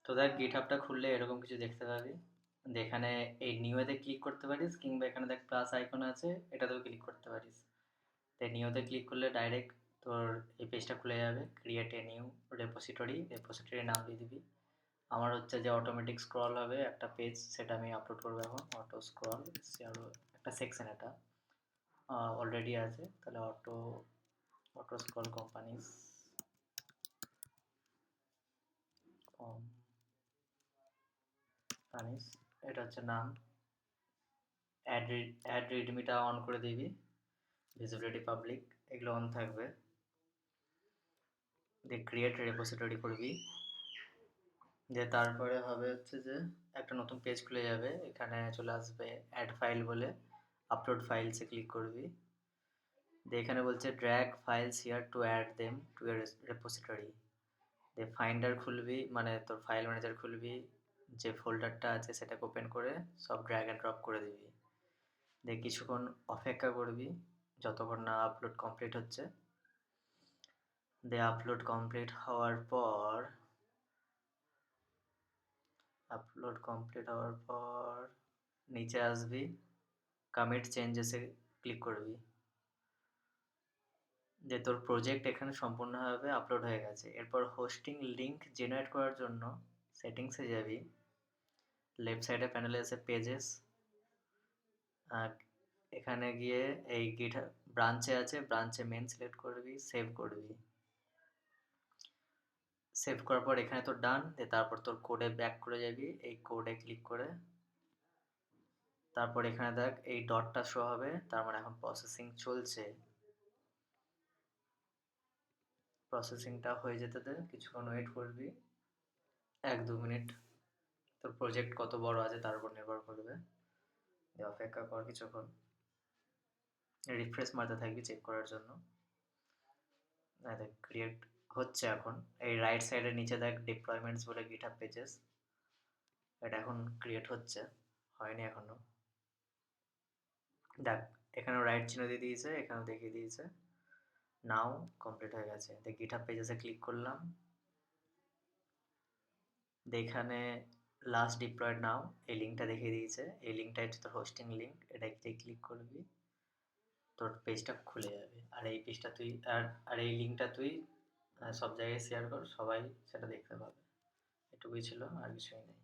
তো দেখ গিটহাবটা খুললে এরকম কিছু দেখতে পাবি। এখানে এই নিউতে ক্লিক করতে পারিস, কিংবা এখানে দেখ প্লাস আইকন আছে, এটাতেও ক্লিক করতে পারিস। তো নিউতে ক্লিক করলে ডাইরেক্ট তোর এই পেজটা খুলে যাবে। ক্রিয়েট এ নিউ রেপোসিটরি, রেপোসিটরির নাম দিয়ে দিবি। আমার হচ্ছে যে অটোমেটিক স্ক্রল হবে একটা পেজ, সেটা আমি আপলোড করবো এখন। অটো স্ক্রল আরও একটা সেকশন, এটা অলরেডি আছে, তাহলে অটো স্ক্রল কোম্পানিস কোম্পানিস, এটা হচ্ছে নাম। অ্যাড রিডমিটা অন করে দিবি, ভিজিবিলিটি পাবলিক এগুলো অন থাকবে। দিয়ে ক্রিয়েট রেপোসিটরি করবি। দিয়ে তারপরে হবে হচ্ছে যে একটা নতুন পেজ খুলে যাবে, এখানে চলে আসবে অ্যাড ফাইল বলে। আপলোড ফাইলসে ক্লিক করবি। দিয়ে এখানে বলছে drag files here to add them to your repository. দিয়ে ফাইন্ডার খুলবি, মানে তোর ফাইল ম্যানেজার খুলবি, যে ফোল্ডারটা আছে সেটাকে ওপেন করে সব ড্র্যাগ অ্যান্ড ড্রপ করে দিবি। দিয়ে কিছুক্ষণ অপেক্ষা করবি যতক্ষণ না আপলোড কমপ্লিট হচ্ছে। দিয়ে আপলোড কমপ্লিট হওয়ার পর নিচে আসবি, কমিট চেঞ্জেসে ক্লিক করবি। যে তোর প্রজেক্ট এখানে সম্পূর্ণভাবে আপলোড হয়ে গেছে। এরপর হোস্টিং লিঙ্ক জেনারেট করার জন্য সেটিংসে যাবি। লেফট সাইডে প্যানেলে আছে পেজেস, এখানে গিয়ে এই গিট ব্রাঞ্চে আছে, ব্রাঞ্চে মেন সিলেক্ট করবি, সেভ করবি। সেভ করার পর এখানে তোর ডান। তারপর তোর কোডে ব্যাক করে যাবি, এই কোডে ক্লিক করে তারপর এখানে দেখ এই ডটটা শো হবে, তার মানে এখন প্রসেসিং চলছে। প্রসেসিংটা হয়ে যেতে দে, কিছুক্ষণ ওয়েট করবি, 1-2 মিনিট। তোর প্রজেক্ট কত বড় আছে তার উপর নির্ভর করবে। অপেক্ষা কর কিছুক্ষণ, রিফ্রেশ মারতে থাকবি চেক করার জন্য। দেখ ক্রিয়েট হচ্ছে এখন। এই রাইট সাইডের নিচে দেখ ডিপ্লয়মেন্টস বলে গিটহাব পেজেস, এটা এখন ক্রিয়েট হচ্ছে, হয়নি এখনো। দেখ এখানেও রাইট চিহ্ন দিয়ে দিয়েছে, এখানেও দেখিয়ে দিয়েছে নাও কমপ্লিট হয়ে গেছে। দেখ গিটহাব পেজেসে ক্লিক করলাম, এখানে লাস্ট ডিপ্লয়েড নাও এই লিঙ্কটা দেখিয়ে দিয়েছে। এই লিঙ্কটা হচ্ছে তোর হোস্টিং লিঙ্ক, এটাতে ক্লিক করবি, তোর পেজটা খুলে যাবে। আর এই পেজটা তুই আর এই লিঙ্কটা তুই সব জায়গায় শেয়ার কর, সবাই সেটা দেখতে পাবে। এটুকুই ছিল, আর কিছুই নেই।